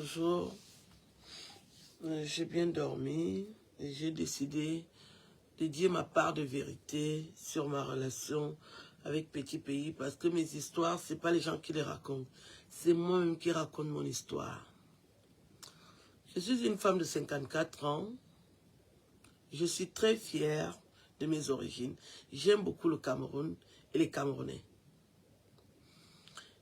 bonjour. J'ai bien dormi et j'ai décidé de dire ma part de vérité sur ma relation avec Petit Pays parce que mes histoires, ce n'est pas les gens qui les racontent. C'est moi-même qui raconte mon histoire. Je suis une femme de 54 ans. Je suis très fière de mes origines. J'aime beaucoup le Cameroun et les Camerounais.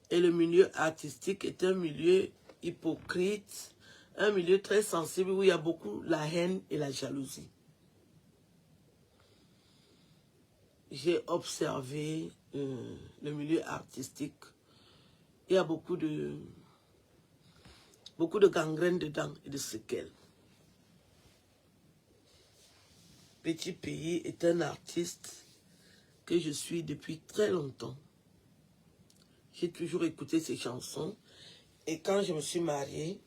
Et le milieu artistique est un milieu hypocrite, un milieu très sensible où il y a beaucoup la haine et la jalousie. J'ai observé le milieu artistique. Il y a beaucoup de gangrènes dedans et de séquelles. Petit Pays est un artiste que je suis depuis très longtemps. J'ai toujours écouté ses chansons. Et quand je me suis mariée,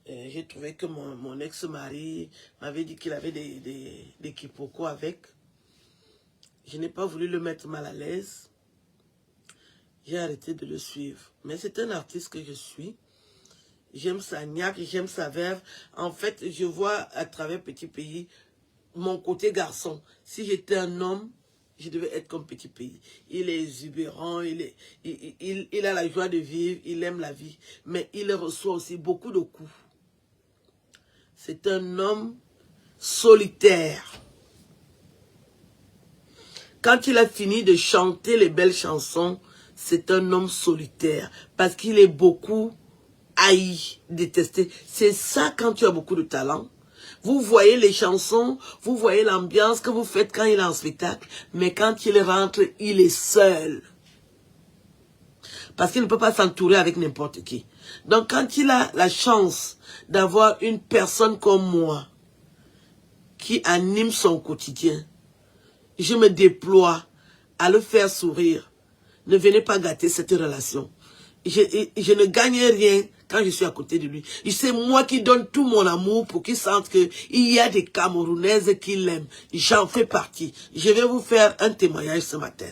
j'ai trouvé que mon ex-mari m'avait dit qu'il avait des quiproquos avec. Je n'ai pas voulu le mettre mal à l'aise. J'ai arrêté de le suivre. Mais c'est un artiste que je suis. J'aime sa niaque, j'aime sa verve. En fait, je vois à travers Petit Pays mon côté garçon. Si j'étais un homme, je devais être comme Petit Pays. Il est exubérant, il a la joie de vivre, il aime la vie. Mais il reçoit aussi beaucoup de coups. C'est un homme solitaire. Quand il a fini de chanter les belles chansons, c'est un homme solitaire. Parce qu'il est beaucoup haï, détesté. C'est ça quand tu as beaucoup de talent. Vous voyez les chansons, vous voyez l'ambiance que vous faites quand il est en spectacle. Mais quand il rentre, il est seul. Parce qu'il ne peut pas s'entourer avec n'importe qui. Donc quand il a la chance d'avoir une personne comme moi qui anime son quotidien, je me déploie à le faire sourire. Ne venez pas gâter cette relation. Je ne gagne rien quand je suis à côté de lui. C'est moi qui donne tout mon amour pour qu'il sente qu'il y a des Camerounaises qui l'aiment. J'en fais partie. Je vais vous faire un témoignage ce matin.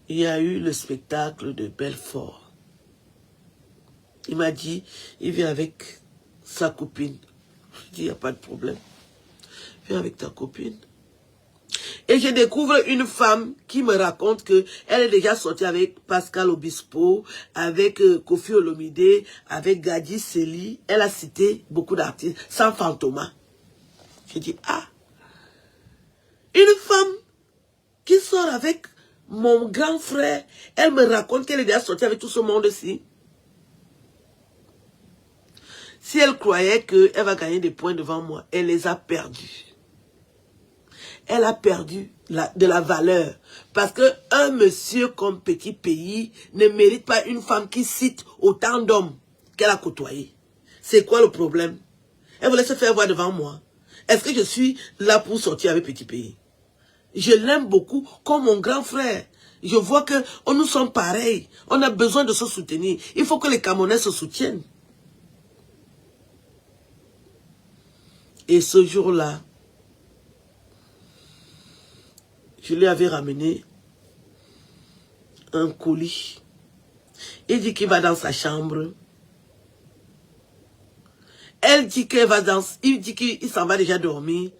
Il y a eu le spectacle de Belfort. Il m'a dit, il vient avec sa copine. Je dis, il n'y a pas de problème. Viens avec ta copine. Et je découvre une femme qui me raconte qu'elle est déjà sortie avec Pascal Obispo, avec Kofi Olomide, avec Gadi Seli. Elle a cité beaucoup d'artistes, sans Fantoma. Je dis, ah, une femme qui sort avec mon grand frère, elle me raconte qu'elle est déjà sortie avec tout ce monde-ci. Si elle croyait qu'elle va gagner des points devant moi, elle les a perdus. Elle a perdu de la valeur. Parce qu'un monsieur comme Petit Pays ne mérite pas une femme qui cite autant d'hommes qu'elle a côtoyés. C'est quoi le problème? Elle voulait se faire voir devant moi. Est-ce que je suis là pour sortir avec Petit Pays? Je l'aime beaucoup comme mon grand frère. Je vois que nous sommes pareils. On a besoin de se soutenir. Il faut que les Camerounais se soutiennent. Et ce jour-là, je lui avais ramené un colis. Il dit qu'il va dans sa chambre. Elle dit qu'elle va dans... Il dit qu'il s'en va déjà dormir.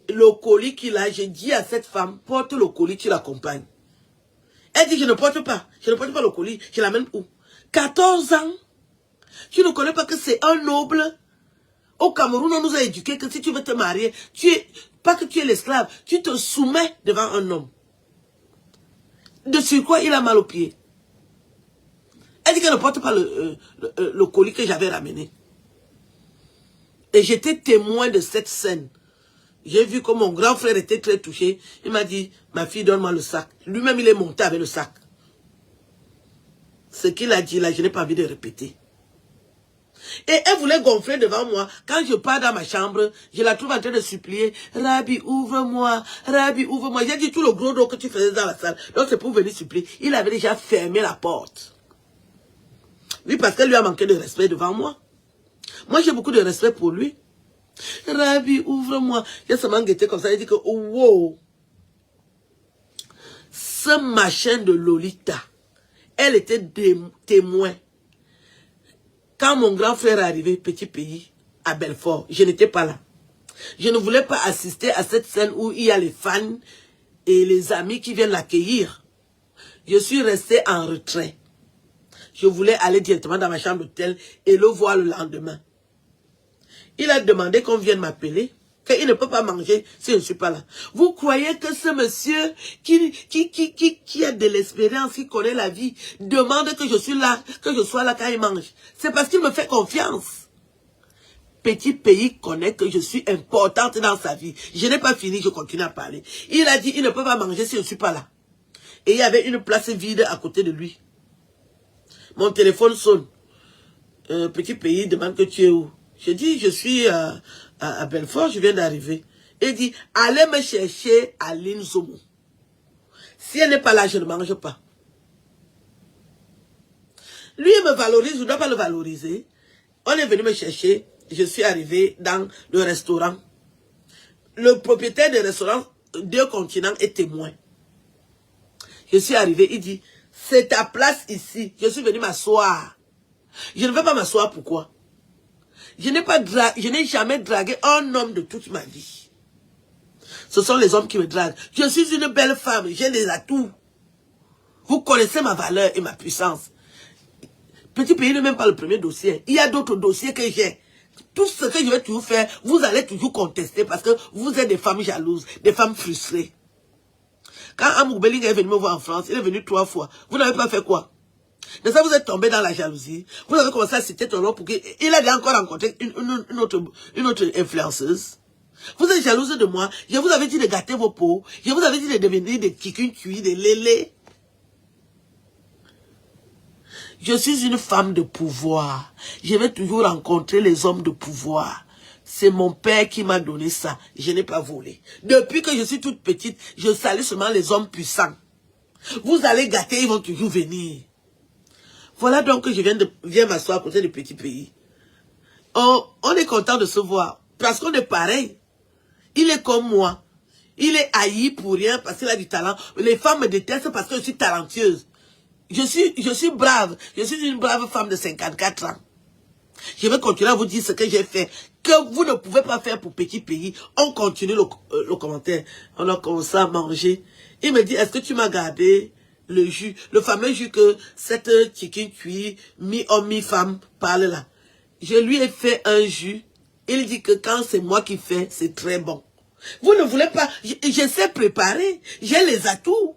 Le colis qu'il a, j'ai dit à cette femme, porte le colis, tu l'accompagnes. Elle dit, je ne porte pas. Je ne porte pas le colis. Je l'amène où? 14 ans. Tu ne connais pas que c'est un noble. Au Cameroun, on nous a éduqués que si tu veux te marier, pas que tu es l'esclave, tu te soumets devant un homme. De sur quoi il a mal aux pieds. Elle dit qu'elle ne porte pas le colis que j'avais ramené. Et j'étais témoin de cette scène. J'ai vu que mon grand frère était très touché. Il m'a dit, ma fille, donne-moi le sac. Lui-même, il est monté avec le sac. Ce qu'il a dit là, je n'ai pas envie de répéter. Et elle voulait gonfler devant moi. Quand je pars dans ma chambre, je la trouve en train de supplier. Rabbi, ouvre-moi. Rabbi, ouvre-moi. J'ai dit tout le gros dos que tu faisais dans la salle. Donc c'est pour venir supplier. Il avait déjà fermé la porte. Oui, parce qu'elle lui a manqué de respect devant moi. Moi, j'ai beaucoup de respect pour lui. Rabbi, ouvre-moi. J'ai seulement guetté comme ça. Il dit que, oh, wow. Ce machin de Lolita, Elle était témoin. Quand mon grand frère est arrivé, petit pays, à Belfort, je n'étais pas là. Je ne voulais pas assister à cette scène où il y a les fans et les amis qui viennent l'accueillir. Je suis restée en retrait. Je voulais aller directement dans ma chambre d'hôtel et le voir le lendemain. Il a demandé qu'on vienne m'appeler, qu'il ne peut pas manger si je ne suis pas là. Vous croyez que ce monsieur qui a de l'expérience, qui connaît la vie, demande que je suis là, que je sois là quand il mange? C'est parce qu'il me fait confiance. Petit pays connaît que je suis importante dans sa vie. Je n'ai pas fini, je continue à parler. Il a dit, il ne peut pas manger si je ne suis pas là. Et il y avait une place vide à côté de lui. Mon téléphone sonne. Petit pays demande que tu es où? Je dis, je suis à Belfort, je viens d'arriver. Il dit, allez me chercher à Linzomo. Si elle n'est pas là, je ne mange pas. Lui, il me valorise, je ne dois pas le valoriser. On est venu me chercher, je suis arrivé dans le restaurant. Le propriétaire du restaurant, 2 continents, est témoin. Je suis arrivé, il dit, c'est ta place ici. Je suis venu m'asseoir. Je ne vais pas m'asseoir, pourquoi? Je n'ai jamais dragué un homme de toute ma vie. Ce sont les hommes qui me draguent. Je suis une belle femme, j'ai les atouts. Vous connaissez ma valeur et ma puissance. Petit pays n'est même pas le premier dossier. Il y a d'autres dossiers que j'ai. Tout ce que je vais toujours faire, vous allez toujours contester parce que vous êtes des femmes jalouses, des femmes frustrées. Quand Amour Belling est venu me voir en France, il est venu 3 fois. Vous n'avez pas fait quoi? De ça, vous êtes tombé dans la jalousie. Vous avez commencé à citer ton nom pour qu'il a encore rencontré une autre influenceuse. Vous êtes jalouse de moi. Je vous avais dit de gâter vos peaux. Je vous avais dit de devenir des kikunkui, des lélés. Je suis une femme de pouvoir. Je vais toujours rencontrer les hommes de pouvoir. C'est mon père qui m'a donné ça. Je n'ai pas volé. Depuis que je suis toute petite, je salue seulement les hommes puissants. Vous allez gâter, ils vont toujours venir. Voilà donc que je viens m'asseoir à côté du petit pays. On est content de se voir. Parce qu'on est pareil. Il est comme moi. Il est haï pour rien parce qu'il a du talent. Les femmes me détestent parce que je suis talentueuse. Je suis brave. Je suis une brave femme de 54 ans. Je vais continuer à vous dire ce que j'ai fait. Que vous ne pouvez pas faire pour petit pays. On continue le commentaire. On a commencé à manger. Il me dit, est-ce que tu m'as gardé le jus, le fameux jus que cette chicken cuit, mi-homme, mi-femme, parle là. Je lui ai fait un jus. Il dit que quand c'est moi qui fais, c'est très bon. Vous ne voulez pas, je sais préparer. J'ai les atouts.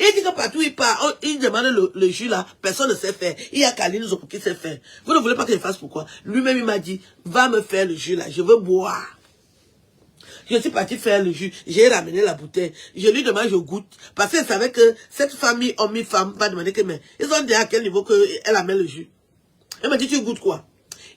Il dit que partout il part, il demande le jus là, personne ne sait faire. Il y a Kaline Zoko qui sait faire. Vous ne voulez pas que je fasse pourquoi? Lui-même il m'a dit, va me faire le jus là, je veux boire. Je suis parti faire le jus, j'ai ramené la bouteille. Je lui demande, je goûte. Parce qu'elle savait que cette famille, homme et femme, va demander que, mais ils ont dit à quel niveau qu'elle amène le jus. Elle m'a dit, tu goûtes quoi?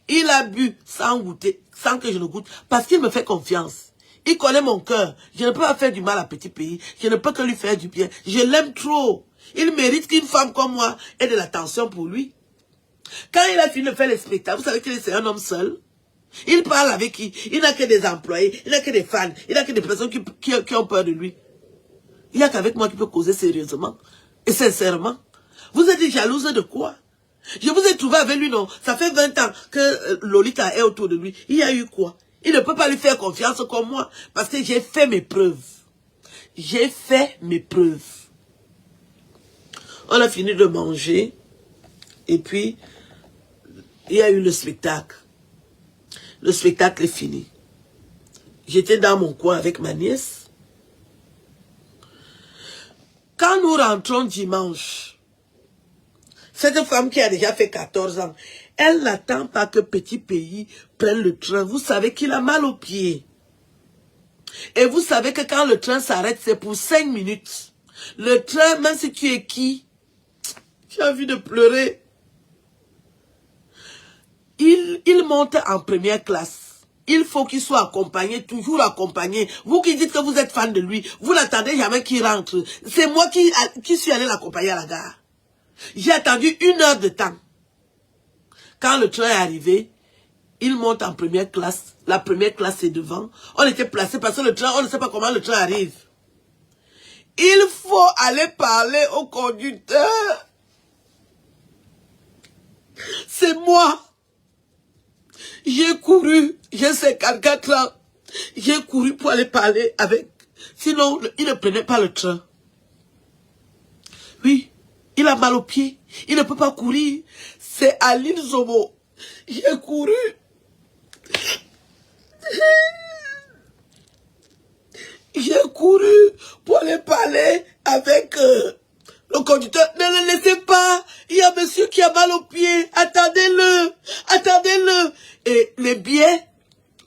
Il a bu sans goûter, sans que je ne goûte, parce qu'il me fait confiance. Il connaît mon cœur. Je ne peux pas faire du mal à petit pays. Je ne peux que lui faire du bien. Je l'aime trop. Il mérite qu'une femme comme moi ait de l'attention pour lui. Quand il a fini de faire les spectacles, vous savez qu'il est un homme seul. Il parle avec qui? Il n'a que des employés, il n'a que des fans, il n'a que des personnes qui ont peur de lui. Il n'y a qu'avec moi qui peut causer sérieusement et sincèrement. Vous êtes jalouse de quoi? Je vous ai trouvé avec lui, non? Ça fait 20 ans que Lolita est autour de lui. Il y a eu quoi? Il ne peut pas lui faire confiance comme moi parce que j'ai fait mes preuves. J'ai fait mes preuves. On a fini de manger et puis il y a eu le spectacle. Le spectacle est fini. J'étais dans mon coin avec ma nièce. Quand nous rentrons dimanche, cette femme qui a déjà fait 14 ans, elle n'attend pas que petit pays prenne le train. Vous savez qu'il a mal aux pieds. Et vous savez que quand le train s'arrête, c'est pour 5 minutes. Le train, même si tu es qui, tu as envie de pleurer. Il monte en première classe. Il faut qu'il soit accompagné, toujours accompagné. Vous qui dites que vous êtes fan de lui, vous n'attendez jamais qu'il rentre. C'est moi qui suis allé l'accompagner à la gare. J'ai attendu 1 heure de temps. Quand le train est arrivé, il monte en première classe. La première classe est devant. On était placés parce que le train, on ne sait pas comment le train arrive. Il faut aller parler au conducteur. C'est moi. J'ai couru, j'ai 54 ans. J'ai couru pour aller parler avec. Sinon, il ne prenait pas le train. Oui, il a mal aux pieds. Il ne peut pas courir. C'est Aline Zomo. J'ai couru. J'ai couru pour aller parler avec le conducteur. Ne le laissez pas. Il y a monsieur qui a mal aux pieds. Attendez-le. Attendez-le. Et les billets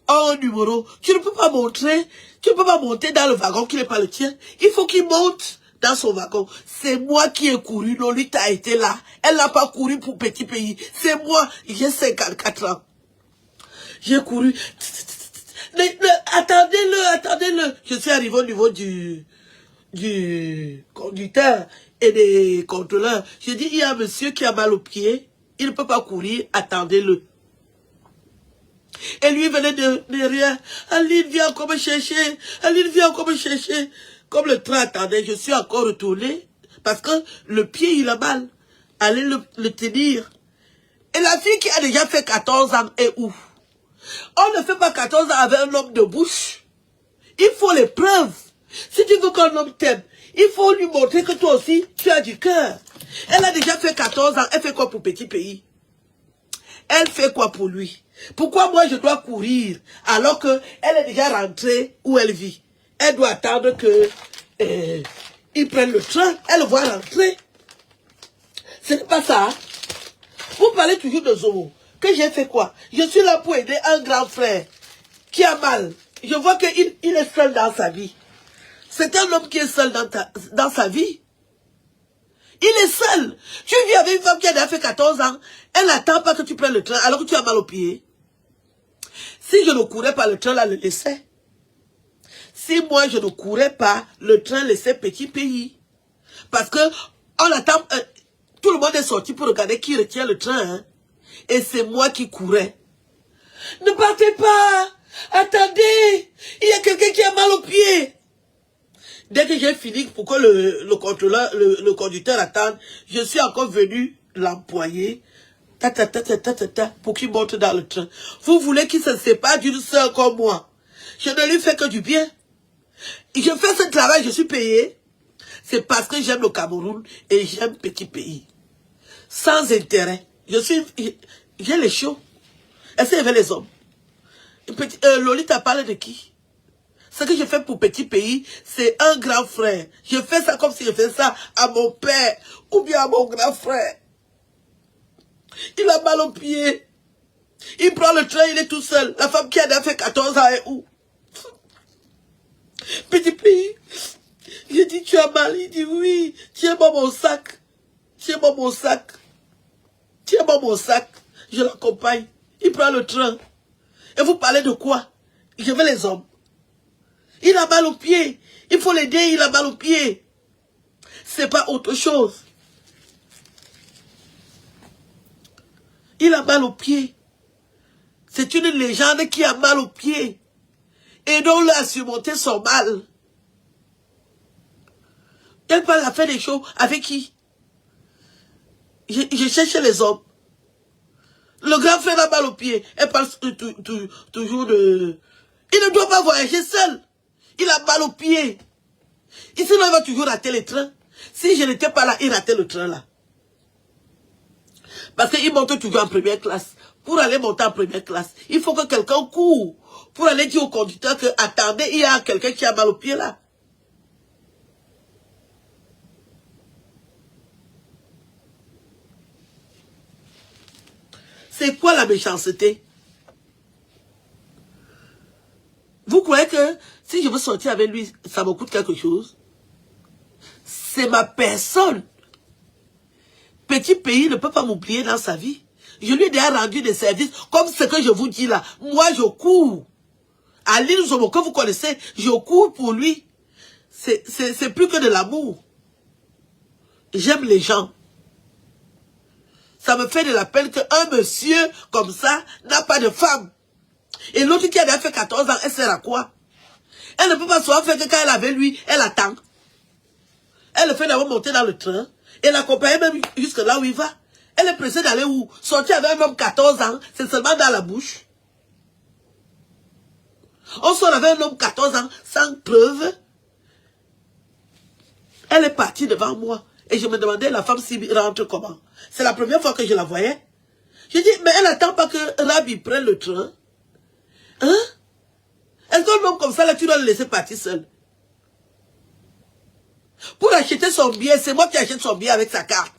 ont un numéro. Tu ne peux pas montrer. Tu ne peux pas monter dans le wagon qui n'est pas le tien. Il faut qu'il monte dans son wagon. C'est moi qui ai couru. Lolita a été là. Elle n'a pas couru pour petit pays. C'est moi. J'ai 54 ans. J'ai couru. Attendez-le, attendez-le. Je suis arrivé au niveau du conducteur et des contrôleurs. J'ai dit, il y a un monsieur qui a mal aux pieds. Il ne peut pas courir. Attendez-le. Et lui venait de rien. Aline, viens encore me chercher. Aline, viens encore me chercher. Comme le train attendait, je suis encore retourné. Parce que le pied, il a mal. Allez le tenir. Et la fille qui a déjà fait 14 ans est où? On ne fait pas 14 ans avec un homme de bouche. Il faut les preuves. Si tu veux qu'un homme t'aime, il faut lui montrer que toi aussi, tu as du cœur. Elle a déjà fait 14 ans. Elle fait quoi pour petit pays? Elle fait quoi pour lui? Pourquoi moi je dois courir alors qu'elle est déjà rentrée où elle vit? Elle doit attendre que ils prennent le train. Elle va rentrer. Ce n'est pas ça. Vous parlez toujours de Zomo. Que j'ai fait quoi? Je suis là pour aider un grand frère qui a mal. Je vois qu'il est seul dans sa vie. C'est un homme qui est seul dans sa vie. Il est seul. Tu vis avec une femme qui a déjà fait 14 ans. Elle n'attend pas que tu prennes le train alors que tu as mal au pied. Si je ne courais pas, le train là le laissait. Si moi je ne courais pas, le train laissait petit pays. Parce que on attend, tout le monde est sorti pour regarder qui retient le train. Hein. Et c'est moi qui courais. Ne partez pas. Attendez. Il y a quelqu'un qui a mal au pied. Dès que j'ai fini pour que le contrôleur, le conducteur attende, je suis encore venu l'employer pour qu'il monte dans le train. Vous voulez qu'il se sépare d'une sœur comme moi? Je ne lui fais que du bien. Je fais ce travail, je suis payé. C'est parce que j'aime le Cameroun et j'aime petit pays. Sans intérêt. J'ai les chauds. Est-ce qu'il y avait les hommes? Lolita parle de qui? Ce que je fais pour petit pays, c'est un grand frère. Je fais ça comme si je faisais ça à mon père ou bien à mon grand frère. Il a mal au pied. Il prend le train, il est tout seul. La femme qui a déjà fait 14 ans est où? Petit pays. J'ai dit, tu as mal. Il dit, oui. Tiens-moi mon sac. Tiens-moi mon sac. Tiens-moi mon sac. Je l'accompagne. Il prend le train. Et vous parlez de quoi? Je veux les hommes. Il a mal au pied. Il faut l'aider, il a mal au pied. C'est pas autre chose. Il a mal au pied. C'est une légende qui a mal au pied. Aidons-le à surmonter son mal. Elle parle à faire des choses. Avec qui? Je cherche les hommes. Le grand frère a mal au pied. Elle parle toujours de... Il ne doit pas voyager seul. Il a mal au pied. Ici, il va toujours rater les trains. Si je n'étais pas là, il ratait le train là. Parce qu'il monte toujours en première classe. Pour aller monter en première classe, il faut que quelqu'un court. Pour aller dire au conducteur que, attendez, il y a quelqu'un qui a mal au pied là. C'est quoi la méchanceté? Vous croyez que si je veux sortir avec lui, ça me coûte quelque chose? C'est ma personne. Petit pays ne peut pas m'oublier dans sa vie. Je lui ai déjà rendu des services comme ce que je vous dis là. Moi, je cours. Aline Zomo, que vous connaissez, je cours pour lui. C'est plus que de l'amour. J'aime les gens. Ça me fait de la peine qu'un monsieur comme ça n'a pas de femme. Et l'autre qui a déjà fait 14 ans, elle sert à quoi? Elle ne peut pas soit faire que quand elle avait lui, elle attend. Elle le fait d'abord monter dans le train. Et l'accompagner même jusque là où il va. Elle est pressée d'aller où? Sortir avec un homme 14 ans, c'est seulement dans la bouche. On sort avec un homme 14 ans, sans preuve. Elle est partie devant moi. Et je me demandais, la femme s'y rentre comment? C'est la première fois que je la voyais. Je dis, mais elle n'attend pas que Rabi prenne le train. Hein? Est-ce qu'un homme comme ça, là, tu dois le laisser partir seul? Pour acheter son billet, c'est moi qui achète son billet avec sa carte.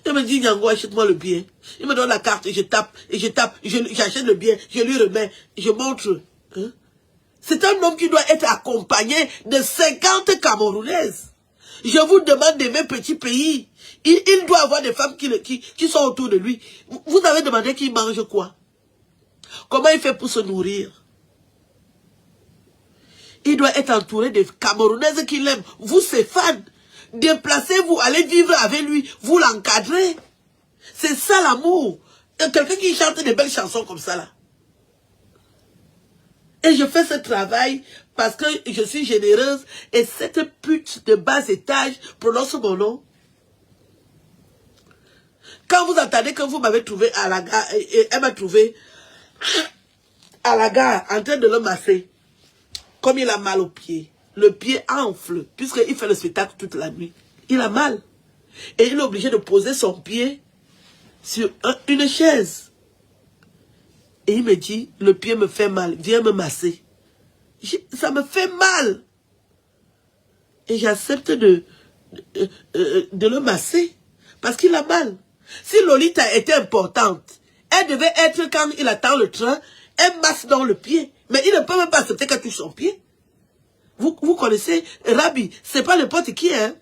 Il me dit, Nyango, achète-moi le billet. Il me donne la carte et je tape, j'achète le billet, je lui remets, je montre. Hein? C'est un homme qui doit être accompagné de 50 Camerounaises. Je vous demande d'aimer petit pays. Il doit avoir des femmes qui sont autour de lui. Vous avez demandé qu'il mange quoi? Comment il fait pour se nourrir? Il doit être entouré de Camerounaises qui l'aiment. Vous, ses fans, déplacez-vous, allez vivre avec lui, vous l'encadrez. C'est ça l'amour. Quelqu'un qui chante des belles chansons comme ça là. Et je fais ce travail parce que je suis généreuse et cette pute de bas étage prononce mon nom. Quand vous entendez que vous m'avez trouvé à la gare, et elle m'a trouvé à la gare en train de le masser, comme il a mal au pied, le pied enfle, puisqu'il fait le spectacle toute la nuit. Il a mal. Et il est obligé de poser son pied sur une chaise. Et il me dit, le pied me fait mal, viens me masser. Ça me fait mal. Et j'accepte de le masser, parce qu'il a mal. Si Lolita était importante, elle devait être, quand il attend le train, elle masse dans le pied. Mais il ne peut même pas accepter qu'elle touche son pied. Vous connaissez, Rabi, c'est pas n'importe qui, hein.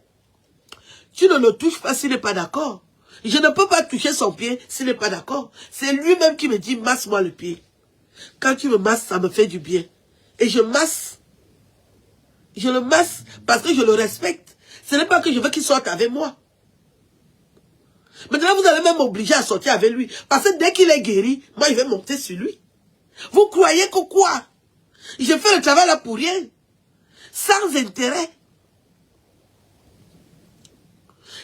Tu ne le touches pas s'il n'est pas d'accord. Je ne peux pas toucher son pied s'il n'est pas d'accord. C'est lui-même qui me dit, masse-moi le pied. Quand tu me masses, ça me fait du bien. Et je masse. Je le masse parce que je le respecte. Ce n'est pas que je veux qu'il sorte avec moi. Maintenant, vous allez même m'obliger à sortir avec lui. Parce que dès qu'il est guéri, moi, je vais monter sur lui. Vous croyez que quoi? Je fais le travail là pour rien. Sans intérêt.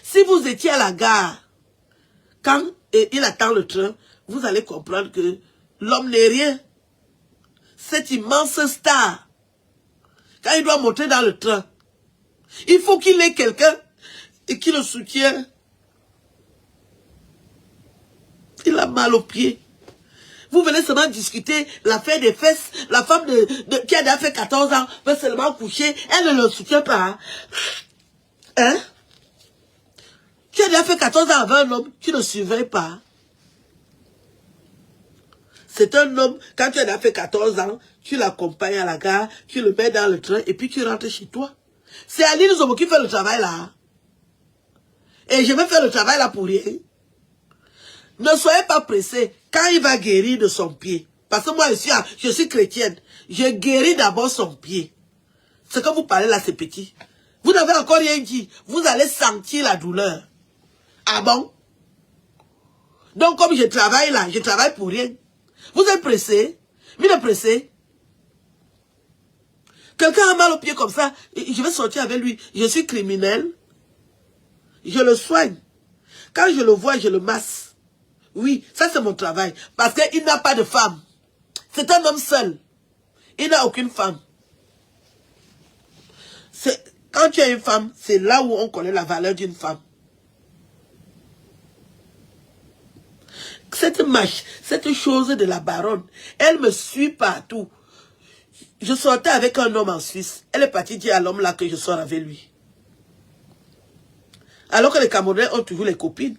Si vous étiez à la gare, quand il attend le train, vous allez comprendre que l'homme n'est rien. Cette immense star, quand il doit monter dans le train, il faut qu'il ait quelqu'un qui le soutient. Il a mal aux pieds. Vous venez seulement discuter l'affaire des fesses. La femme qui a déjà fait 14 ans veut seulement coucher. Elle ne le soutient pas. Hein? Tu as déjà fait 14 ans avec un homme, tu ne surveilles pas. C'est un homme, quand tu as déjà fait 14 ans, tu l'accompagnes à la gare, tu le mets dans le train et puis tu rentres chez toi. C'est Aline Zomo qui fait le travail là. Et je vais faire le travail là pour rien. Ne soyez pas pressés quand il va guérir de son pied. Parce que moi, je suis chrétienne. Je guéris d'abord son pied. Ce que vous parlez là, c'est petit. Vous n'avez encore rien dit. Vous allez sentir la douleur. Ah bon? Donc, comme je travaille là, je travaille pour rien. Vous êtes pressés? Vous êtes pressés? Quelqu'un a mal au pied comme ça, je vais sortir avec lui. Je suis criminel. Je le soigne. Quand je le vois, je le masse. Oui, ça c'est mon travail. Parce qu'il n'a pas de femme. C'est un homme seul. Il n'a aucune femme. Quand tu as une femme, c'est là où on connaît la valeur d'une femme. Cette chose de la baronne, elle me suit partout. Je sortais avec un homme en Suisse. Elle est partie dire à l'homme là que je sors avec lui. Alors que les Camerounais ont toujours les copines.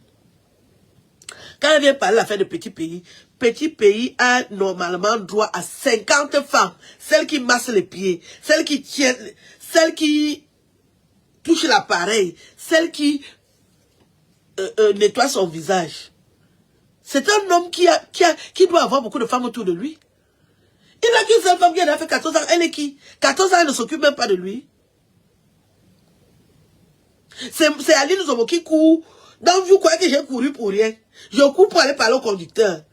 Quand elle vient parler de l'affaire de petit pays a normalement droit à 50 femmes. Celles qui massent les pieds, celles qui tiennent, celles qui touchent l'appareil, celles qui nettoient son visage. C'est un homme qui doit avoir beaucoup de femmes autour de lui. Il n'a qu'une seule femme qui a fait 14 ans. Elle est qui? 14 ans, elle ne s'occupe même pas de lui. C'est Aline Zomo qui court. Donc vous croyez que j'ai couru pour rien? Je cours pour aller parler au conducteur.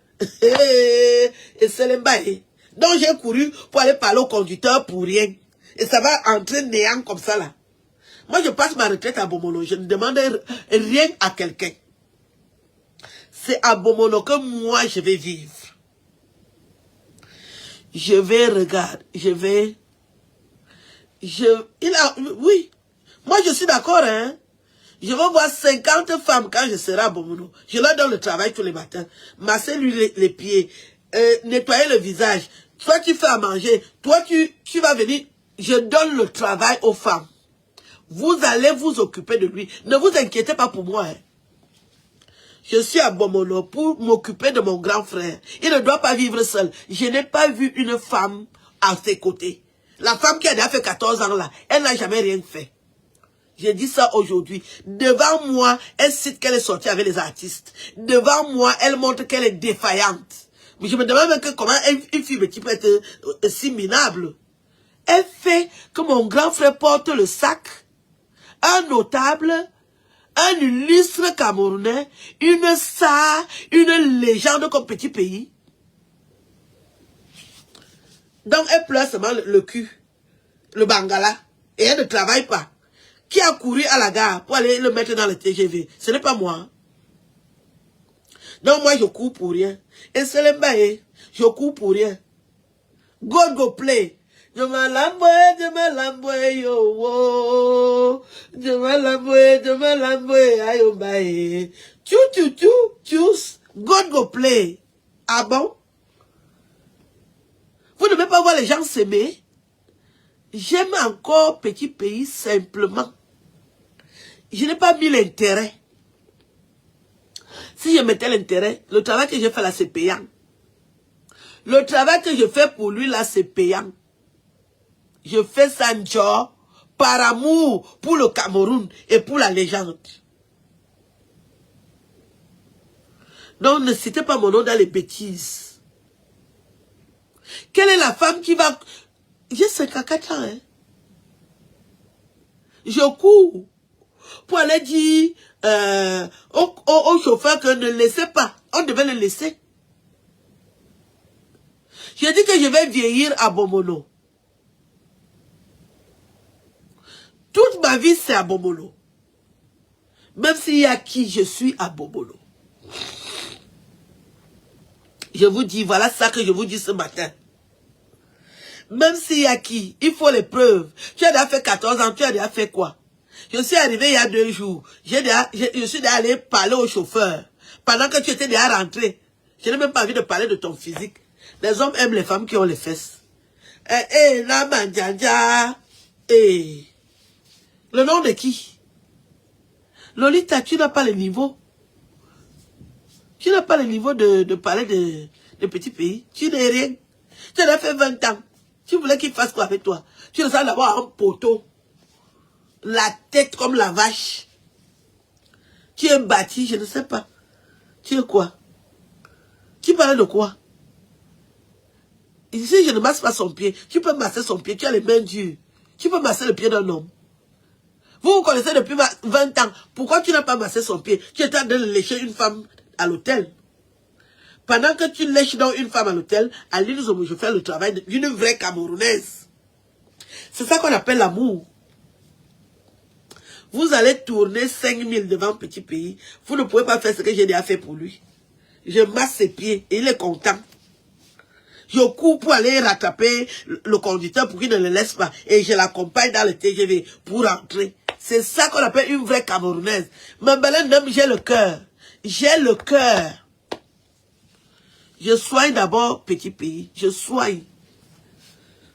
Et c'est l'embaye. Donc j'ai couru pour aller parler au conducteur pour rien. Et ça va entrer néant comme ça là. Moi je passe ma retraite à Bomolo. Je ne demande rien à quelqu'un. C'est à Bomono que moi je vais vivre. Je vais regarder, oui. Moi je suis d'accord, hein. Je vais voir 50 femmes quand je serai à Bomono. Je leur donne le travail tous les matins. Masser lui les pieds, nettoyer le visage. Toi tu fais à manger, toi tu vas venir. Je donne le travail aux femmes. Vous allez vous occuper de lui. Ne vous inquiétez pas pour moi, hein. Je suis à Bomono pour m'occuper de mon grand frère. Il ne doit pas vivre seul. Je n'ai pas vu une femme à ses côtés. La femme qui a déjà fait 14 ans là, elle n'a jamais rien fait. J'ai dit ça aujourd'hui. Devant moi, elle cite qu'elle est sortie avec les artistes. Devant moi, elle montre qu'elle est défaillante. Mais je me demande même comment une fille peut être si minable. Elle fait que mon grand frère porte le sac. Un notable, un illustre Camerounais, une star, une légende comme petit pays. Donc elle pleure seulement le cul, le bangala, et elle ne travaille pas. Qui a couru à la gare pour aller le mettre dans le TGV? Ce n'est pas moi. Donc moi je cours pour rien. Et c'est le bail, je cours pour rien. God go play. Je me lamboie, yo, wo. Je me lamboie, ayo, bae. Tchous. God go play. Ah bon? Vous ne devez pas voir les gens s'aimer. J'aime encore petit pays simplement. Je n'ai pas mis l'intérêt. Si je mettais l'intérêt, le travail que je fais là, c'est payant. Le travail que je fais pour lui là, c'est payant. Je fais ça par amour pour le Cameroun et pour la légende. Donc ne citez pas mon nom dans les bêtises. Quelle est la femme qui va... J'ai 54 ans, hein. Je cours pour aller dire au chauffeur que ne laissez pas. On devait le laisser. J'ai dit que je vais vieillir à Bomono. Toute ma vie, c'est à Bomono. Même s'il y a qui, je suis à Bomono. Je vous dis, voilà ça que je vous dis ce matin. Même s'il y a qui, il faut les preuves. Tu as déjà fait 14 ans, tu as déjà fait quoi? Je suis arrivé il y a 2 jours. Je suis déjà allé parler au chauffeur. Pendant que tu étais déjà rentré. Je n'ai même pas envie de parler de ton physique. Les hommes aiment les femmes qui ont les fesses. La manjanja. Le nom de qui? Lolita, tu n'as pas le niveau. Tu n'as pas le niveau de parler de petits pays. Tu n'es rien. Tu as fait 20 ans. Tu voulais qu'il fasse quoi avec toi? Tu le sens d'avoir un poteau. La tête comme la vache. Tu es bâti, je ne sais pas. Tu es quoi? Tu parles de quoi? Ici, je ne masse pas son pied. Tu peux masser son pied, tu as les mains dures. Tu peux masser le pied d'un homme. Vous vous connaissez depuis 20 ans. Pourquoi tu n'as pas massé son pied? Tu étais en train de lécher une femme à l'hôtel. Pendant que tu lèches dans une femme à l'hôtel, à l'île Zomo, je fais le travail d'une vraie Camerounaise. C'est ça qu'on appelle l'amour. Vous allez tourner 5000 devant petit pays. Vous ne pouvez pas faire ce que j'ai déjà fait pour lui. Je masse ses pieds et il est content. Je cours pour aller rattraper le conducteur pour qu'il ne le laisse pas. Et je l'accompagne dans le TGV pour rentrer. C'est ça qu'on appelle une vraie Camerounaise. Mais Belen, j'ai le cœur. J'ai le cœur. Je soigne d'abord petit pays. Je soigne.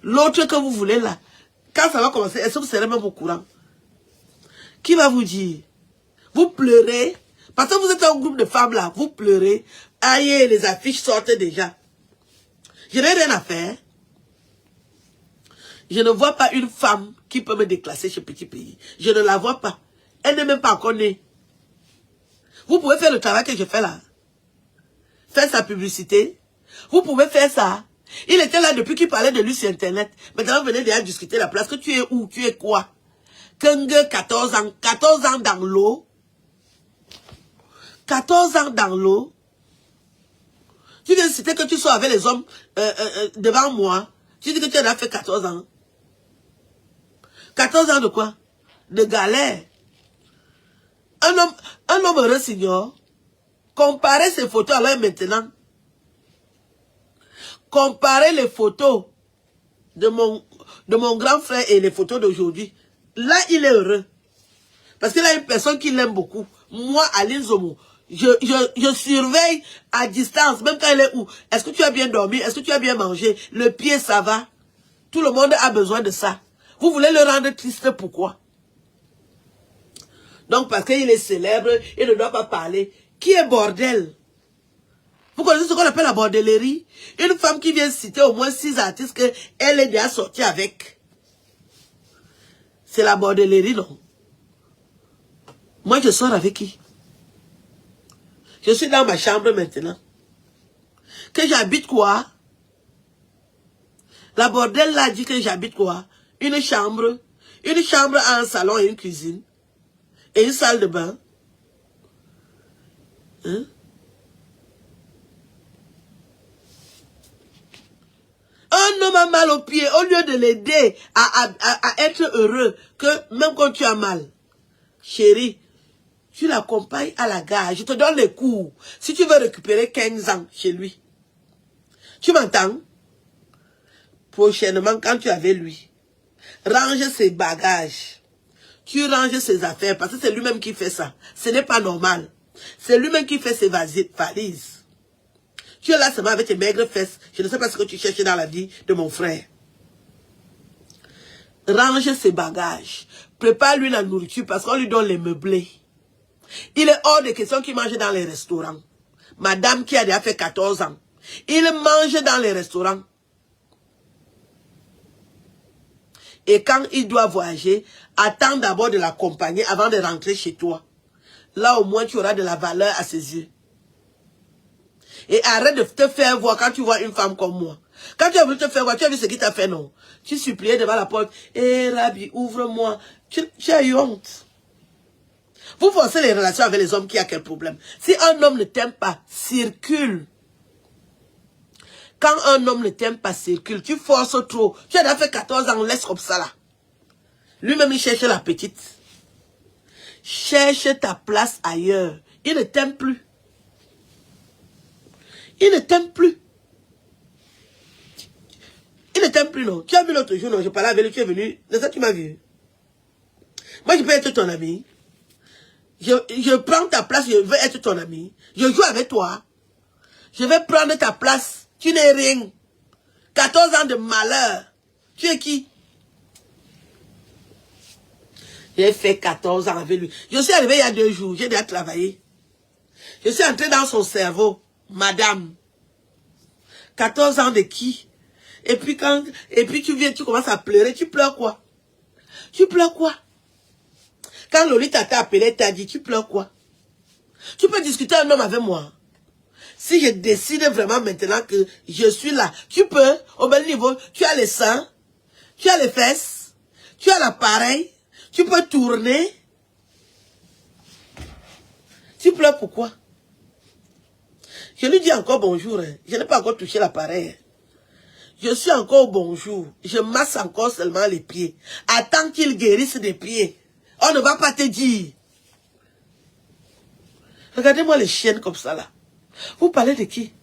L'autre que vous voulez là, quand ça va commencer, est-ce que vous serez même au courant? Qui va vous dire? Vous pleurez. Parce que vous êtes un groupe de femmes là. Vous pleurez. Aïe, les affiches sortent déjà. Je n'ai rien à faire. Je ne vois pas une femme qui peut me déclasser chez petit pays. Je ne la vois pas. Elle n'est même pas encore née. Vous pouvez faire le travail que je fais là. Faire sa publicité. Vous pouvez faire ça. Il était là depuis qu'il parlait de lui sur Internet. Maintenant, vous venez déjà discuter la place. Que tu es où? Tu es quoi? Kenge, 14 ans. 14 ans dans l'eau. 14 ans dans l'eau. Tu viens de citer que tu sois avec les hommes devant moi. Tu dis que tu as fait 14 ans. 14 ans de quoi? De galère. Un homme heureux, signor. Comparez ces photos alors maintenant. Comparez les photos de mon grand frère et les photos d'aujourd'hui. Là, il est heureux. Parce qu'il a une personne qui l'aime beaucoup. Moi, Aline Zomo, je surveille à distance, même quand elle est où. Est-ce que tu as bien dormi? Est-ce que tu as bien mangé? Le pied, ça va? Tout le monde a besoin de ça. Vous voulez le rendre triste, pourquoi? Donc, parce qu'il est célèbre, il ne doit pas parler. Qui est bordel? Vous connaissez ce qu'on appelle la bordellerie? Une femme qui vient citer au moins 6 artistes qu'elle est déjà sortie avec. C'est la bordellerie, non? Moi, je sors avec qui? Je suis dans ma chambre maintenant. Que j'habite quoi? La bordelle là dit que j'habite quoi? Une chambre a un salon et une cuisine. Et une salle de bain. Hein? Un homme a mal au pied, au lieu de l'aider à être heureux, que même quand tu as mal, chérie, tu l'accompagnes à la gare, je te donne les cours. Si tu veux récupérer 15 ans chez lui, tu m'entends? Prochainement, quand tu es avec lui, range ses bagages, tu ranges ses affaires, parce que c'est lui-même qui fait ça. Ce n'est pas normal. C'est lui-même qui fait ses valises. Tu es là seulement avec tes maigres fesses. Je ne sais pas ce que tu cherches dans la vie de mon frère. Range ses bagages. Prépare-lui la nourriture parce qu'on lui donne les meublés. Il est hors de question qu'il mange dans les restaurants. Madame qui a déjà fait 14 ans. Il mange dans les restaurants. Et quand il doit voyager, attends d'abord de l'accompagner avant de rentrer chez toi. Là au moins tu auras de la valeur à ses yeux. Et arrête de te faire voir quand tu vois une femme comme moi. Quand tu as voulu te faire voir, tu as vu ce qu'il t'a fait, non? Tu suppliais devant la porte. Eh, Rabbi, ouvre-moi. Tu as eu honte. Vous forcez les relations avec les hommes qui a quel problème? Si un homme ne t'aime pas, circule. Quand un homme ne t'aime pas, circule. Tu forces trop. Tu as déjà fait 14 ans, laisse comme ça là. Lui-même, il cherche la petite. Cherche ta place ailleurs. Il ne t'aime plus. Il ne t'aime plus. Il ne t'aime plus, non. Tu as vu l'autre jour, non, je parlais avec lui, tu es venu. C'est ça que tu m'as vu. Moi, je peux être ton ami. Je prends ta place, je veux être ton ami. Je joue avec toi. Je vais prendre ta place. Tu n'es rien. 14 ans de malheur. Tu es qui? J'ai fait 14 ans avec lui. Je suis arrivé il y a 2 jours. J'ai déjà travaillé. Je suis entré dans son cerveau. Madame. 14 ans de qui? Et puis tu viens, tu commences à pleurer. Tu pleures quoi? Tu pleures quoi? Quand Lolita t'a appelé, t'a dit, tu pleures quoi? Tu peux discuter un homme avec moi. Si je décide vraiment maintenant que je suis là, tu peux, au même niveau, tu as les seins, tu as les fesses, tu as l'appareil, tu peux tourner. Tu pleures pourquoi? Je lui dis encore bonjour. Hein. Je n'ai pas encore touché l'appareil. Je suis encore au bonjour. Je masse encore seulement les pieds. Attends qu'il guérisse des pieds. On ne va pas te dire. Regardez-moi les chiennes comme ça là. Vous parlez de qui?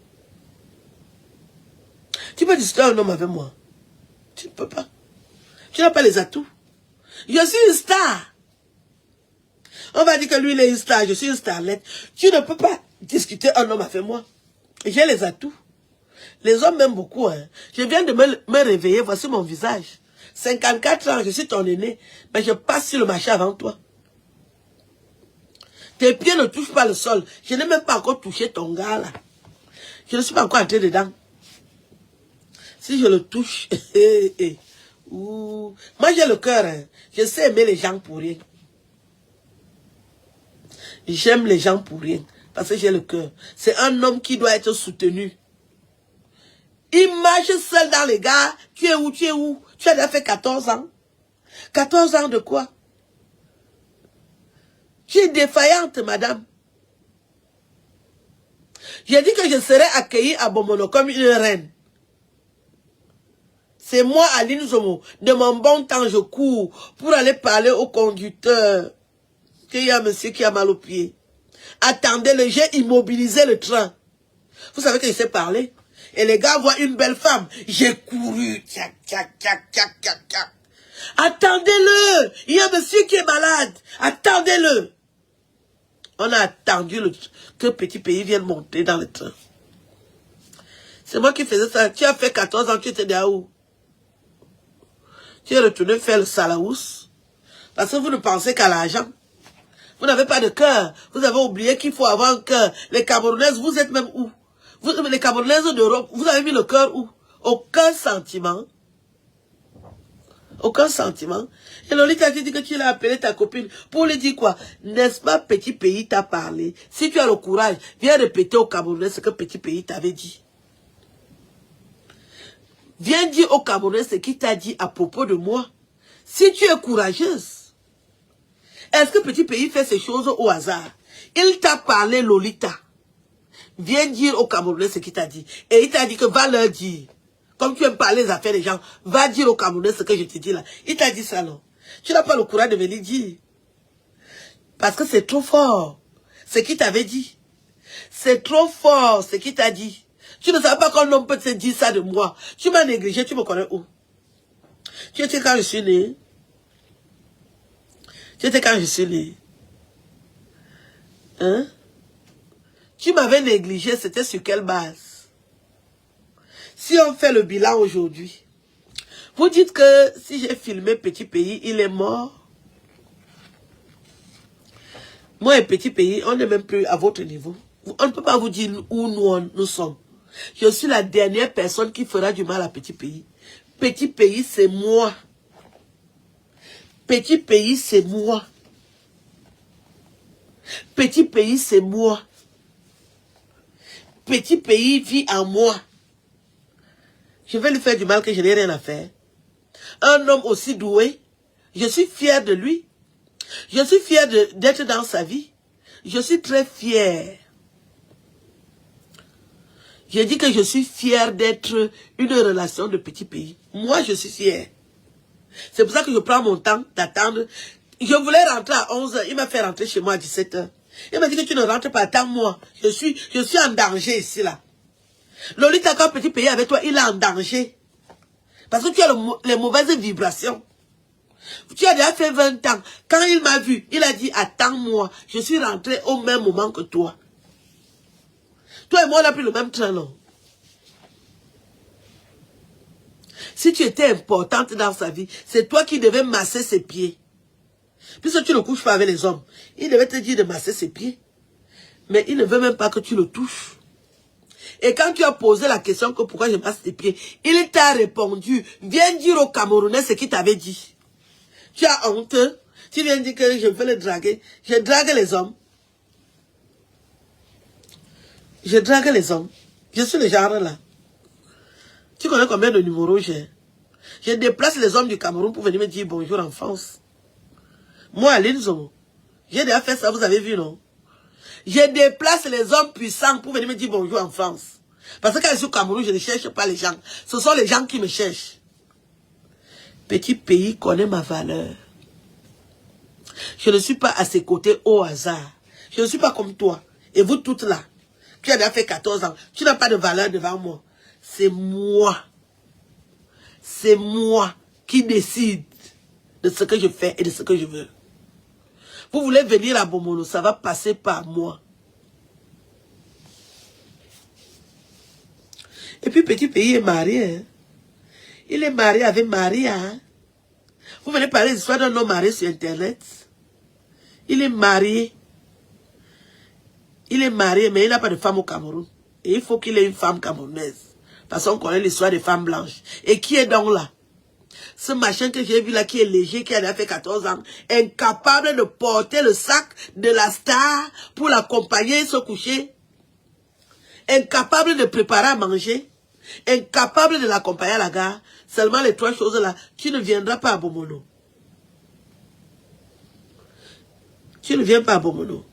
Tu peux discuter un homme avec moi. Tu ne peux pas. Tu n'as pas les atouts. Je suis une star. On va dire que lui il est une star. Je suis une starlette. Tu ne peux pas discuter un homme avec moi. J'ai les atouts. Les hommes m'aiment beaucoup. Hein. Je viens de me réveiller. Voici mon visage. 54 ans, je suis ton aîné. Mais je passe sur le marché avant toi. Tes pieds ne touchent pas le sol. Je n'ai même pas encore touché ton gars là. Je ne suis pas encore entré dedans. Si je le touche... Moi j'ai le cœur. Hein. Je sais aimer les gens pour rien. J'aime les gens pour rien. Parce que j'ai le cœur. C'est un homme qui doit être soutenu. Il marche seul dans les gars. Tu es où? Tu es où? Tu as déjà fait 14 ans. 14 ans de quoi? Tu es défaillante, madame. J'ai dit que je serais accueillie à Bomono comme une reine. C'est moi, Aline Zomo. De mon bon temps, je cours pour aller parler au conducteur. Qu'il y a un monsieur qui a mal au pied. Attendez-le, j'ai immobilisé le train. Vous savez que je sais parler. Et les gars voient une belle femme. J'ai couru. Tchac, tchac, tchac, tchac, tchac, tchac. Attendez-le. Il y a un monsieur qui est malade. Attendez-le. On a attendu que Petit Pays vienne monter dans le train. C'est moi qui faisais ça. Tu as fait 14 ans, tu étais déjà où? Tu es retourné faire le salaous. Parce que vous ne pensez qu'à l'argent. Vous n'avez pas de cœur. Vous avez oublié qu'il faut avoir un cœur. Les Camerounaises, vous êtes même où? Les Camerounaises d'Europe, vous avez mis le cœur où? Aucun sentiment. Aucun sentiment. Et Lolita dit que tu l'as appelé ta copine pour lui dire quoi? N'est-ce pas Petit Pays t'a parlé? Si tu as le courage, viens répéter au Camerounais ce que Petit Pays t'avait dit. Viens dire au Camerounais ce qu'il t'a dit à propos de moi. Si tu es courageuse, est-ce que Petit Pays fait ces choses au hasard? Il t'a parlé, Lolita. Viens dire au Camerounais ce qu'il t'a dit. Et il t'a dit que va leur dire. Comme tu aimes parler des affaires des gens, va dire au Camerounais ce que je te dis là. Il t'a dit ça, non? Tu n'as pas le courage de venir dire. Parce que c'est trop fort. Ce qu'il t'avait dit. C'est trop fort ce qu'il t'a dit. Tu ne savais pas qu'un homme peut te dire ça de moi. Tu m'as négligé, tu me connais où? Tu étais quand je suis né. Tu étais quand je suis né. Hein? Tu m'avais négligé, c'était sur quelle base? Si on fait le bilan aujourd'hui, vous dites que si j'ai filmé Petit Pays, il est mort. Moi et Petit Pays, on n'est même plus à votre niveau. On ne peut pas vous dire où nous sommes. Je suis la dernière personne qui fera du mal à Petit Pays. Petit Pays, c'est moi. Petit Pays, c'est moi. Petit Pays, c'est moi. Petit Pays vit en moi. Je vais lui faire du mal que je n'ai rien à faire. Un homme aussi doué, je suis fier de lui. Je suis fier d'être dans sa vie. Je suis très fier. Je dis que je suis fier d'être une relation de Petit Pays. Moi, je suis fier. C'est pour ça que je prends mon temps d'attendre. Je voulais rentrer à 11 h. Il m'a fait rentrer chez moi à 17 h. Il m'a dit que tu ne rentres pas, attends-moi. Je suis en danger ici, là. Lolita, quand Petit Pays avec toi, il est en danger. Parce que tu as les mauvaises vibrations. Tu as déjà fait 20 ans. Quand il m'a vu, il a dit, attends-moi. Je suis rentré au même moment que toi. Toi et moi, on a pris le même train, non? Si tu étais importante dans sa vie, c'est toi qui devais masser ses pieds. Puisque tu ne couches pas avec les hommes, il devait te dire de masser ses pieds. Mais il ne veut même pas que tu le touches. Et quand tu as posé la question que pourquoi je masse tes pieds, il t'a répondu, viens dire au Camerounais ce qu'il t'avait dit. Tu as honte, tu viens dire que je veux le draguer. Je drague les hommes. Je drague les hommes. Je suis le genre là. Tu connais combien de numéros j'ai? Je déplace les hommes du Cameroun pour venir me dire bonjour en France. Moi, Aline Zomo, j'ai déjà fait ça, vous avez vu, non? Je déplace les hommes puissants pour venir me dire bonjour en France. Parce que quand je suis au Cameroun, je ne cherche pas les gens. Ce sont les gens qui me cherchent. Petit Pays connaît ma valeur. Je ne suis pas à ses côtés au hasard. Je ne suis pas comme toi. Et vous toutes là, qui avez déjà fait 14 ans, tu n'as pas de valeur devant moi. C'est moi. C'est moi qui décide de ce que je fais et de ce que je veux. Vous voulez venir à Bomono, ça va passer par moi. Et puis Petit Pays est marié. Hein? Il est marié avec Maria. Hein? Vous venez parler de l'histoire d'un homme marié sur Internet. Il est marié. Il est marié, mais il n'a pas de femme au Cameroun. Et il faut qu'il ait une femme camerounaise. Parce qu'on connaît l'histoire des femmes blanches. Et qui est donc là? Ce machin que j'ai vu là, qui est léger, qui a déjà fait 14 ans, incapable de porter le sac de la star pour l'accompagner et se coucher. Incapable de préparer à manger. Incapable de l'accompagner à la gare. Seulement les 3 choses là, tu ne viendras pas à Bomono. Tu ne viens pas à Bomono.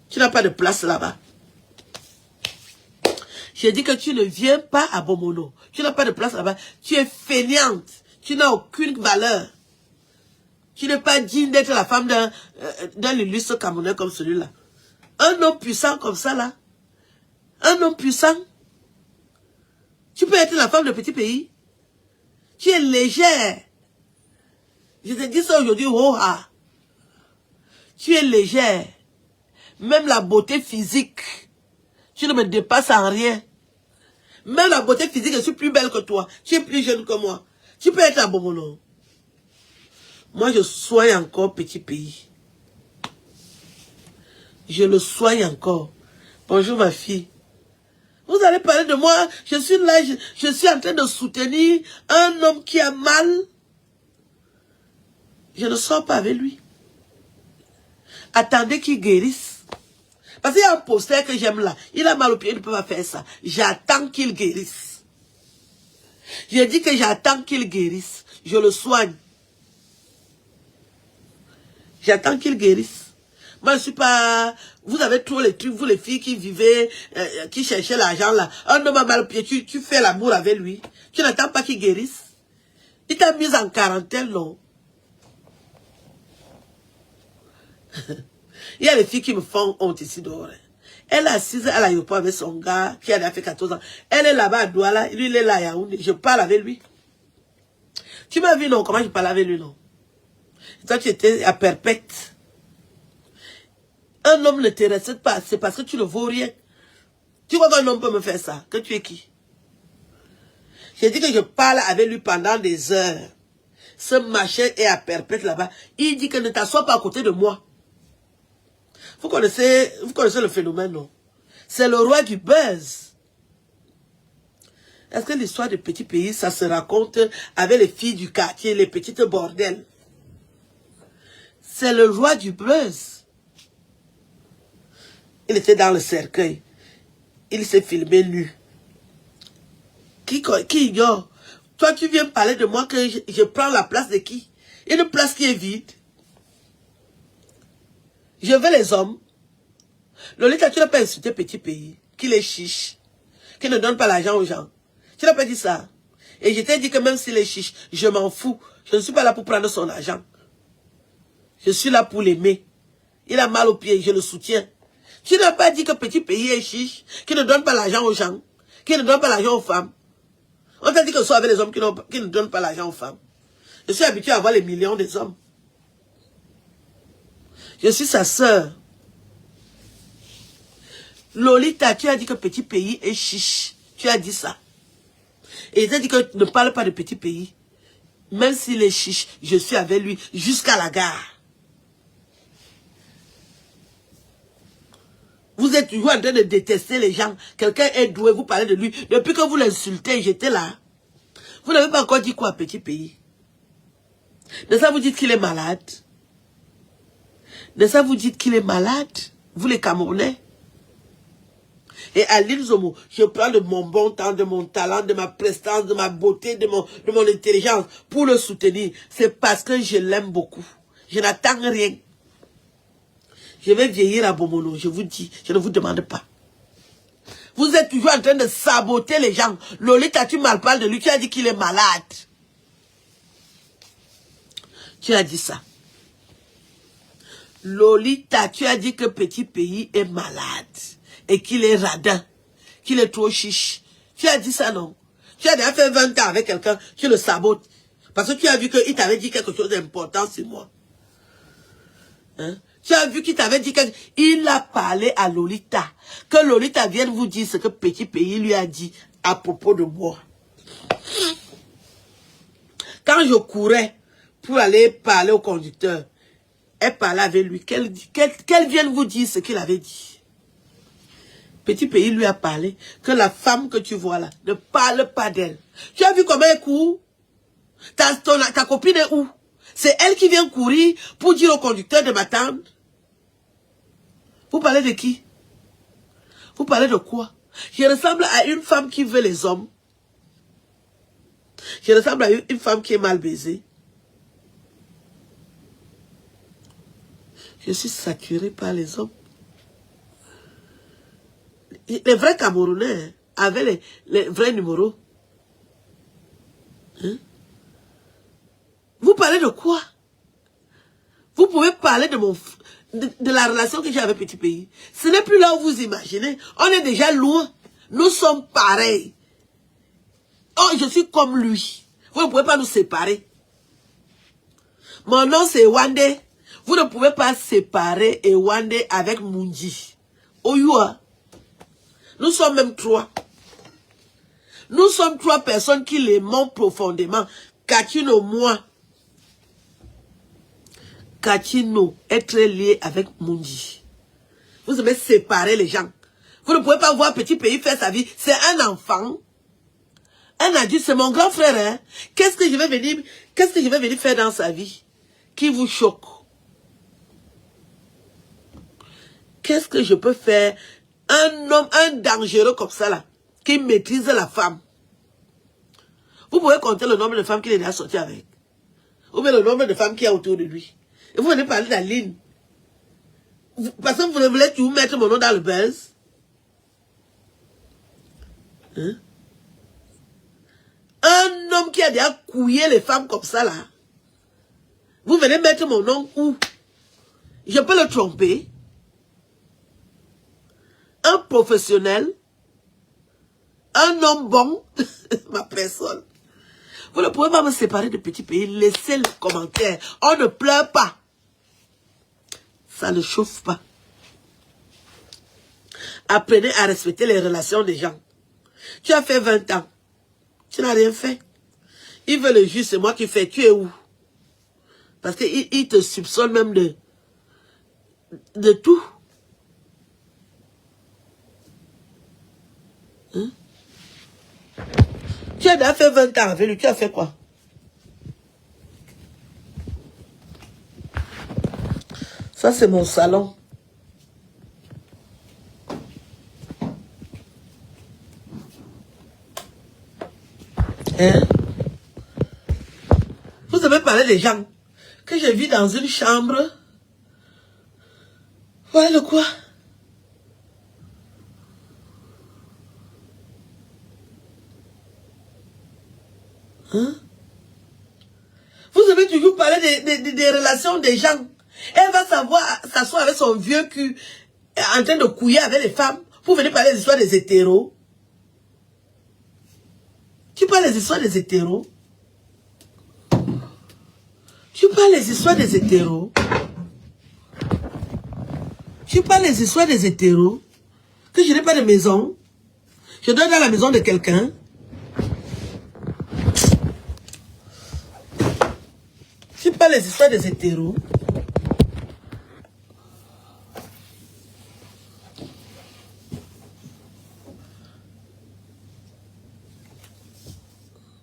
Tu n'as pas de place là-bas. J'ai dit que tu ne viens pas à Bomono. Tu n'as pas de place là-bas. Tu es fainéante. Tu n'as aucune valeur. Tu n'es pas digne d'être la femme d'un illustre Camerounais comme celui-là. Un homme puissant comme ça, là. Un homme puissant. Tu peux être la femme de petit pays. Tu es légère. Je te dis ça aujourd'hui, oh ah. Tu es légère. Même la beauté physique, tu ne me dépasses en rien. Même la beauté physique, je suis plus belle que toi. Tu es plus jeune que moi. Tu peux être un bon nom. Moi, je soigne encore petit pays. Je le soigne encore. Bonjour ma fille. Vous allez parler de moi. Je suis là, je suis en train de soutenir un homme qui a mal. Je ne sors pas avec lui. Attendez qu'il guérisse. Parce qu'il y a un poster que j'aime là. Il a mal au pied, il ne peut pas faire ça. J'attends qu'il guérisse. J'ai dit que j'attends qu'il guérisse. Je le soigne. J'attends qu'il guérisse. Moi, je ne suis pas... Vous avez trop les trucs, vous les filles qui vivaient, qui cherchaient l'argent là. Un homme a mal au pied, tu fais l'amour avec lui. Tu n'attends pas qu'il guérisse. Il t'a mis en quarantaine, non? Il y a les filles qui me font honte ici dehors. Elle est assise à l'aéroport avec son gars qui a fait 14 ans. Elle est là-bas à Douala, lui il est là à Yaoundé. Je parle avec lui. Tu m'as vu, non? Comment je parle avec lui, non? Toi, tu étais à perpète. Un homme ne te respecte pas, c'est parce que tu ne vaux rien. Tu vois qu'un homme peut me faire ça? Que tu es qui? J'ai dit que je parle avec lui pendant des heures. Ce machin est à perpète là-bas. Il dit que ne t'assois pas à côté de moi. Vous connaissez le phénomène, non? C'est le roi du buzz. Est-ce que l'histoire de petits pays, ça se raconte avec les filles du quartier, les petites bordels? C'est le roi du buzz. Il était dans le cercueil. Il s'est filmé nu. Qui ignore? Toi, tu viens parler de moi que je prends la place de qui? Une place qui est vide. Je veux les hommes. Lolita, tu n'as pas insulté petit pays, qu'il est chiche, qui ne donne pas l'argent aux gens. Tu n'as pas dit ça. Et je t'ai dit que même s'il est chiche, je m'en fous. Je ne suis pas là pour prendre son argent. Je suis là pour l'aimer. Il a mal aux pieds, je le soutiens. Tu n'as pas dit que petit pays est chiche, qui ne donne pas l'argent aux gens, qui ne donne pas l'argent aux femmes. On t'a dit que ce soit avec les hommes qui ne donnent pas l'argent aux femmes. Je suis habitué à voir les millions des hommes. Je suis sa sœur. Lolita, tu as dit que petit pays est chiche. Tu as dit ça. Et il t'a dit que ne parle pas de petit pays. Même s'il est chiche, je suis avec lui jusqu'à la gare. Vous êtes toujours en train de détester les gens. Quelqu'un est doué, vous parlez de lui. Depuis que vous l'insultez, j'étais là. Vous n'avez pas encore dit quoi, petit pays? De ça, vous dites qu'il est malade. De ça, vous dites qu'il est malade. Vous, les Camerounais. Et à l'île Zomo, je prends de mon bon temps, de mon talent, de ma prestance, de ma beauté, de mon intelligence pour le soutenir. C'est parce que je l'aime beaucoup. Je n'attends rien. Je vais vieillir à Bomono, je vous dis, je ne vous demande pas. Vous êtes toujours en train de saboter les gens. Lolita, tu mal parles de lui, tu as dit qu'il est malade. Tu as dit ça. Lolita, tu as dit que petit pays est malade. Et qu'il est radin. Qu'il est trop chiche. Tu as dit ça, non? Tu as déjà fait 20 ans avec quelqu'un, tu le sabotes. Parce que tu as vu qu'il t'avait dit quelque chose d'important sur moi. Hein? Tu as vu qu'il t'avait dit qu'il a parlé à Lolita. Que Lolita vienne vous dire ce que petit pays lui a dit à propos de moi. Quand je courais pour aller parler au conducteur, elle parlait avec lui. Qu'elle vienne vous dire ce qu'il avait dit. Petit pays lui a parlé que la femme que tu vois là ne parle pas d'elle. Tu as vu comment elle court? Ta copine est où? C'est elle qui vient courir pour dire au conducteur de m'attendre. Vous parlez de qui? Vous parlez de quoi? Je ressemble à une femme qui veut les hommes. Je ressemble à une femme qui est mal baisée. Je suis saturé par les hommes. Les vrais Camerounais avaient les vrais numéros. Hein? Vous parlez de quoi? Vous pouvez parler de mon... de la relation que j'ai avec Petit Pays. Ce n'est plus là où vous imaginez. On est déjà loin. Nous sommes pareils. Oh, je suis comme lui. Vous ne pouvez pas nous séparer. Mon nom c'est Wande. Vous ne pouvez pas séparer Wande avec Mundi. Oyua. Nous sommes même 3. Nous sommes 3 personnes qui l'aiment profondément. Katino, moi. Katino, être lié avec Mundi. Vous devez séparer les gens. Vous ne pouvez pas voir Petit Pays faire sa vie. C'est un enfant. Un adulte, c'est mon grand frère. Hein? Qu'est-ce que je vais venir faire dans sa vie qui vous choque? Qu'est-ce que je peux faire? Un homme, un dangereux comme ça là, qui maîtrise la femme. Vous pouvez compter le nombre de femmes qu'il est déjà sorti avec. Ou bien le nombre de femmes qu'il y a autour de lui. Et vous venez parler d'Aline. Parce que vous voulez toujours mettre mon nom dans le buzz. Hein? Un homme qui a déjà couillé les femmes comme ça là. Vous venez mettre mon nom où? Je peux le tromper. Un professionnel. Un homme bon. Ma personne. Vous ne pouvez pas me séparer de Petit Pays. Laissez le commentaire. On ne pleure pas. Ça ne chauffe pas. Apprenez à respecter les relations des gens. Tu as fait 20 ans. Tu n'as rien fait. Il veut le juge, c'est moi qui fais. Tu es où? Parce qu'il te soupçonne même de tout. Hein? Tu as déjà fait 20 ans avec lui. Tu as fait quoi? Ça, c'est mon salon. Hein? Vous avez parlé des gens que j'ai vus dans une chambre. Voilà le quoi? Hein? Vous avez toujours parlé des relations des gens. Elle va s'asseoir avec son vieux cul en train de couiller avec les femmes. Vous venez parler des histoires des hétéros. Tu parles des histoires des hétéros. Tu parles des histoires des hétéros. Tu parles des histoires des hétéros. Que je n'ai pas de maison. Je dois dans la maison de quelqu'un. Tu parles des histoires des hétéros.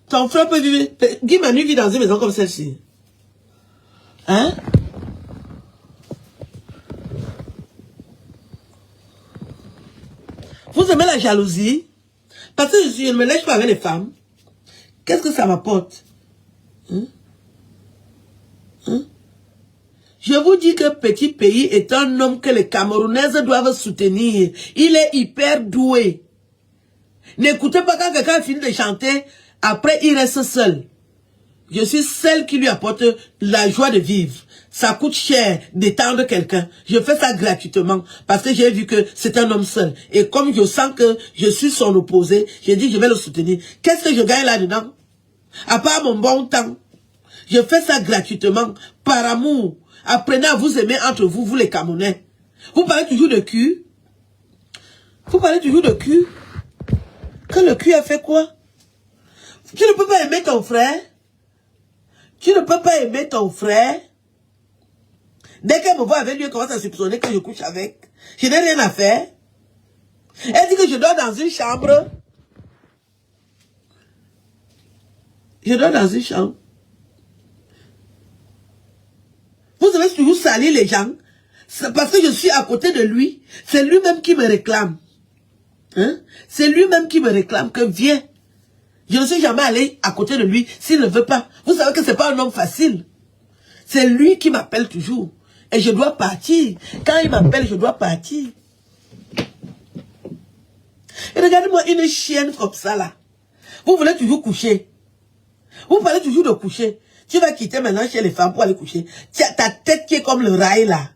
Ton frère peut vivre. Guy Manu vit dans une maison comme celle-ci. Hein? Vous aimez la jalousie? Parce que je ne me lèche pas avec les femmes. Qu'est-ce que ça m'apporte? Hein? Hein? Je vous dis que Petit Pays est un homme que les Camerounaises doivent soutenir. Il est hyper doué. N'écoutez pas quand quelqu'un finit de chanter, après il reste seul. Je suis celle qui lui apporte la joie de vivre. Ça coûte cher d'étendre quelqu'un. Je fais ça gratuitement parce que j'ai vu que c'est un homme seul. Et comme je sens que je suis son opposé, j'ai dit je vais le soutenir. Qu'est-ce que je gagne là-dedans? À part mon bon temps. Je fais ça gratuitement, par amour. Apprenez à vous aimer entre vous, vous les Camerounais. Vous parlez toujours de cul. Vous parlez toujours de cul. Que le cul a fait quoi? Tu ne peux pas aimer ton frère. Tu ne peux pas aimer ton frère. Dès qu'elle me voit avec lui, elle commence à soupçonner que je couche avec. Je n'ai rien à faire. Elle dit que je dors dans une chambre. Je dors dans une chambre. Vous avez toujours sali les gens. Parce que je suis à côté de lui. C'est lui-même qui me réclame. Hein? C'est lui-même qui me réclame que viens. Je ne suis jamais allé à côté de lui s'il ne veut pas. Vous savez que ce n'est pas un homme facile. C'est lui qui m'appelle toujours. Et je dois partir. Quand il m'appelle, je dois partir. Et regardez-moi une chienne comme ça là. Vous voulez toujours coucher. Vous parlez toujours de coucher. Tu vas quitter maintenant chez les femmes pour aller coucher. Tu as ta tête qui est comme le rail là.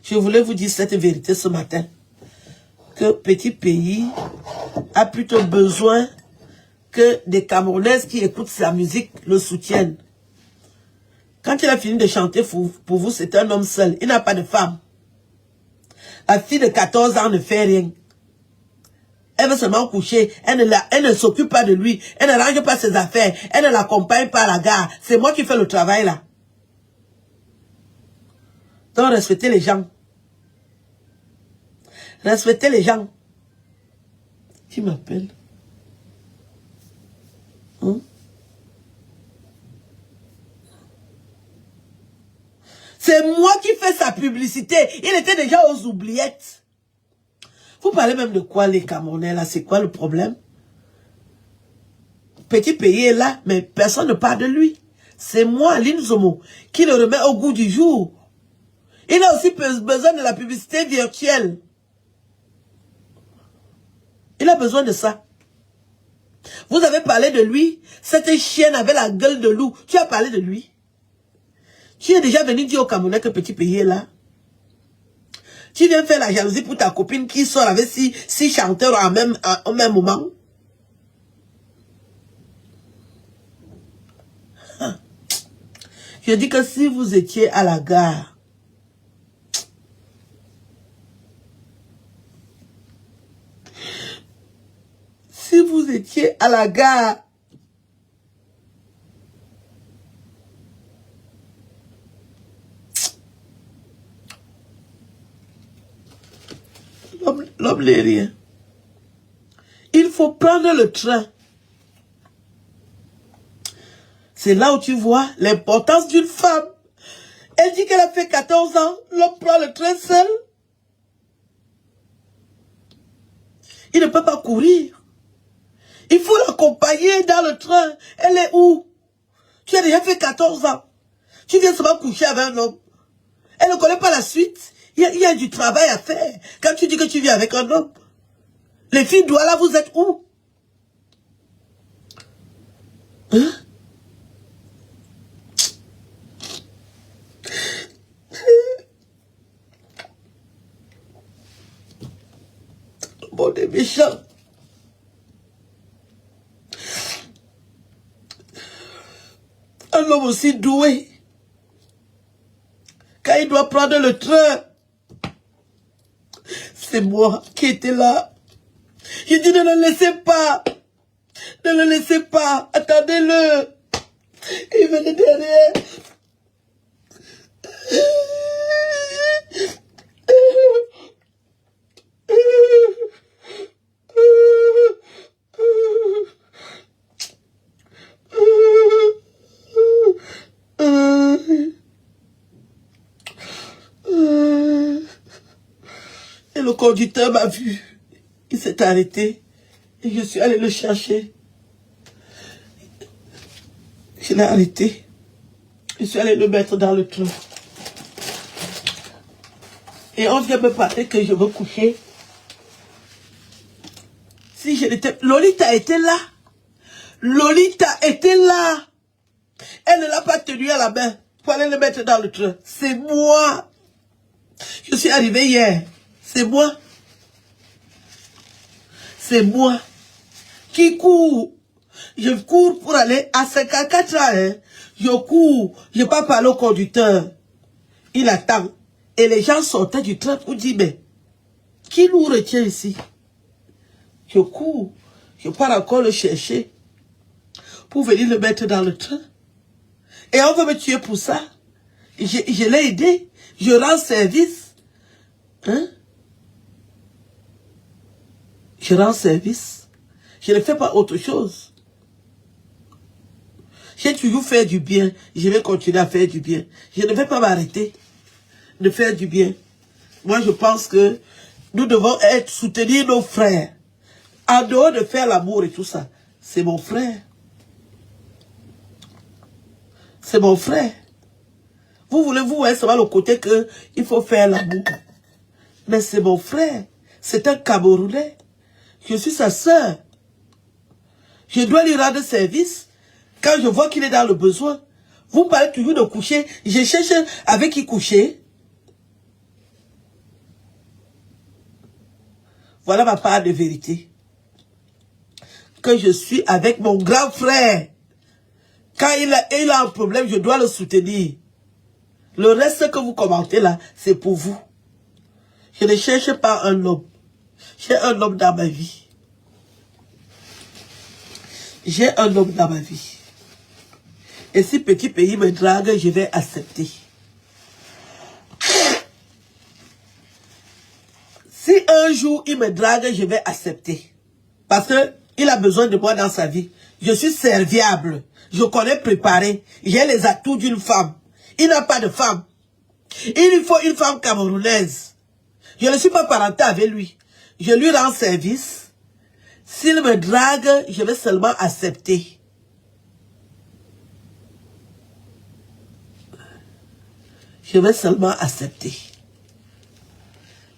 Je voulais vous dire cette vérité ce matin. Que petit pays a plutôt besoin que des Camerounaises qui écoutent sa musique le soutiennent. Quand il a fini de chanter pour vous, c'est un homme seul. Il n'a pas de femme. La fille de 14 ans ne fait rien. Elle veut seulement coucher. Elle ne s'occupe pas de lui. Elle ne range pas ses affaires. Elle ne l'accompagne pas à la gare. C'est moi qui fais le travail là. Donc respectez les gens. Respectez les gens. Qui m'appelle? C'est moi qui fais sa publicité. Il était déjà aux oubliettes. Vous parlez même de quoi les Camerounais là? C'est quoi le problème? Petit pays est là, mais personne ne parle de lui. C'est moi, Lynn Zomo, qui le remet au goût du jour. Il a aussi besoin de la publicité virtuelle. Il a besoin de ça. Vous avez parlé de lui. Cette chienne avait la gueule de loup. Tu as parlé de lui. Tu es déjà venu dire au Camerounais que petit pays est là. Tu viens faire la jalousie pour ta copine qui sort avec six chanteurs au même moment. Je dis que si vous étiez à la gare, si vous étiez à la gare, l'homme n'est rien. Il faut prendre le train. C'est là où tu vois l'importance d'une femme. Elle dit qu'elle a fait 14 ans. L'homme prend le train seul. Il ne peut pas courir. Il faut l'accompagner dans le train. Elle est où? Tu as déjà fait 14 ans. Tu viens seulement coucher avec un homme. Elle ne connaît pas la suite. Il y a du travail à faire. Quand tu dis que tu viens avec un homme. Les filles Douala, vous êtes où? Hein? Bon, des méchants. Un homme aussi doué. Quand il doit prendre le train, c'est moi qui étais là. J'ai dit ne le laissez pas. Ne le laissez pas. Attendez-le. Il venait derrière. Et le conducteur m'a vu. Il s'est arrêté. Et je suis allé le chercher. Je l'ai arrêté. Je suis allé le mettre dans le train. Et on vient me parler que je veux coucher. Si je n'étais... Lolita était là. Lolita était là. Elle ne l'a pas tenu à la main pour aller le mettre dans le train. C'est moi. Je suis arrivé hier. C'est moi. C'est moi qui cours. Je cours pour aller à 54 ans. Hein. Je cours. Je ne vais pas parler au conducteur. Il attend. Et les gens sortaient du train pour dire, mais qui nous retient ici? Je cours. Je pars encore le chercher pour venir le mettre dans le train. Et on veut me tuer pour ça. Je l'ai aidé. Je rends service. Hein? Je rends service. Je ne fais pas autre chose. J'ai toujours fait du bien. Je vais continuer à faire du bien. Je ne vais pas m'arrêter de faire du bien. Moi, je pense que nous devons soutenir nos frères. En dehors de faire l'amour et tout ça. C'est mon frère. C'est mon frère. Vous voulez vous voir seulement le côté que il faut faire l'amour. Mais c'est mon frère. C'est un Camerounais. Je suis sa sœur. Je dois lui rendre service quand je vois qu'il est dans le besoin. Vous parlez toujours de coucher. Je cherche avec qui coucher. Voilà ma part de vérité. Que je suis avec mon grand frère. Quand il a un problème, je dois le soutenir. Le reste que vous commentez là, c'est pour vous. Je ne cherche pas un homme. J'ai un homme dans ma vie. J'ai un homme dans ma vie. Et si petit pays me drague, je vais accepter. Si un jour il me drague, je vais accepter. Parce que il a besoin de moi dans sa vie. Je suis serviable. Je connais préparer. J'ai les atouts d'une femme. Il n'a pas de femme. Il lui faut une femme camerounaise. Je ne suis pas parenté avec lui. Je lui rends service. S'il me drague, je vais seulement accepter. Je vais seulement accepter.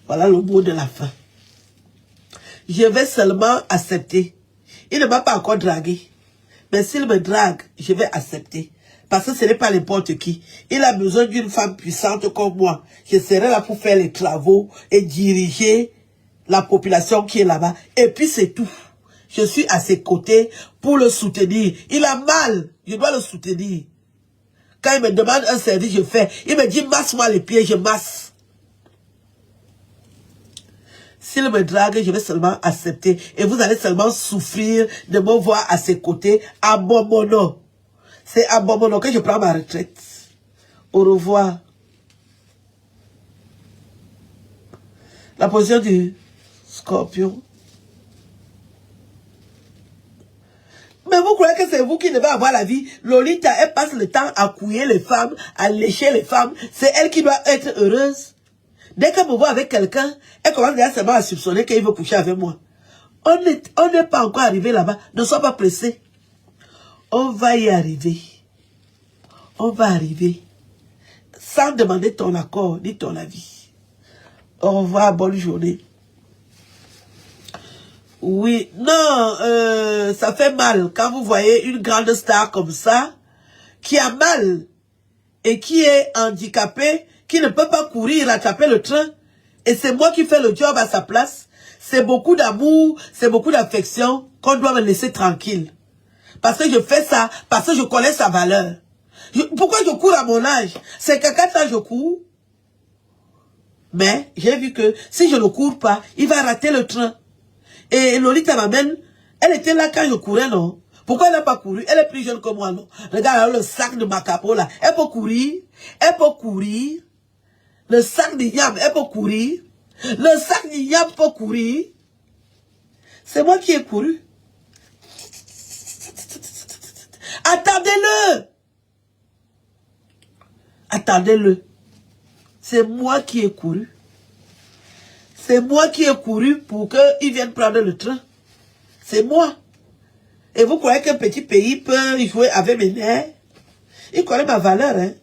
Voilà le mot de la fin. Je vais seulement accepter. Il ne m'a pas encore dragué. Mais s'il me drague, je vais accepter. Parce que ce n'est pas n'importe qui. Il a besoin d'une femme puissante comme moi. Je serai là pour faire les travaux et diriger la population qui est là-bas. Et puis c'est tout. Je suis à ses côtés pour le soutenir. Il a mal. Je dois le soutenir. Quand il me demande un service, je fais. Il me dit, masse-moi les pieds, je masse. S'il me drague, je vais seulement accepter. Et vous allez seulement souffrir de me voir à ses côtés à bon moment. C'est à bon moment que je prends ma retraite. Au revoir. La position du scorpion. Mais vous croyez que c'est vous qui devez avoir la vie? Lolita, elle passe le temps à couiller les femmes, à lécher les femmes. C'est elle qui doit être heureuse. Dès qu'elle me voit avec quelqu'un, elle commence déjà seulement à soupçonner qu'il veut coucher avec moi. On n'est pas encore arrivé là-bas. Ne sois pas pressé. On va y arriver. On va arriver. Sans demander ton accord, ni ton avis. Au revoir, bonne journée. Oui, non, ça fait mal quand vous voyez une grande star comme ça, qui a mal et qui est handicapée, qui ne peut pas courir, rattraper le train, et c'est moi qui fais le job à sa place. C'est beaucoup d'amour, c'est beaucoup d'affection qu'on doit me laisser tranquille. Parce que je fais ça, parce que je connais sa valeur. Pourquoi je cours à mon âge? C'est qu'à 4 ans je cours. Mais j'ai vu que si je ne cours pas, il va rater le train. Et Lolita m'amène, elle était là quand je courais, non? Pourquoi elle n'a pas couru? Elle est plus jeune que moi, non? Regarde le sac de ma capo là. Elle peut courir. Elle peut courir. Le sac de yam, elle peut courir. Le sac de yam peut courir. C'est moi qui ai couru. Attendez-le. Attendez-le. C'est moi qui ai couru. C'est moi qui ai couru pour qu'ils viennent prendre le train. C'est moi. Et vous croyez qu'un petit pays peut jouer avec mes nerfs? Il connaît ma valeur, hein?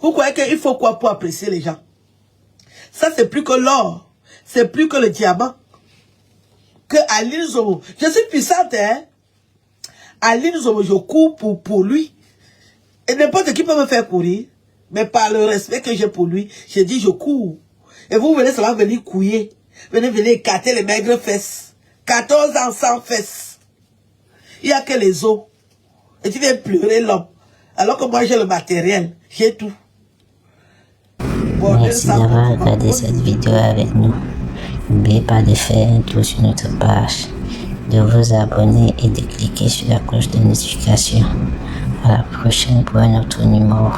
Vous croyez qu'il faut quoi pour apprécier les gens? Ça, c'est plus que l'or. C'est plus que le diamant. Que Aline Zomo. Je suis puissante, hein? Aline Zomo, je cours pour lui. Et n'importe qui peut me faire courir. Mais par le respect que j'ai pour lui, je dis je cours. Et vous venez seulement venir couiller. Venez écarter les maigres fesses. 14 ans sans fesses. Il n'y a que les os. Et tu viens pleurer l'homme. Alors que moi j'ai le matériel. J'ai tout. Merci d'avoir regardé cette vidéo avec nous. N'oubliez pas de faire un tour sur notre page, de vous abonner et de cliquer sur la cloche de notification. À la prochaine pour un autre numéro.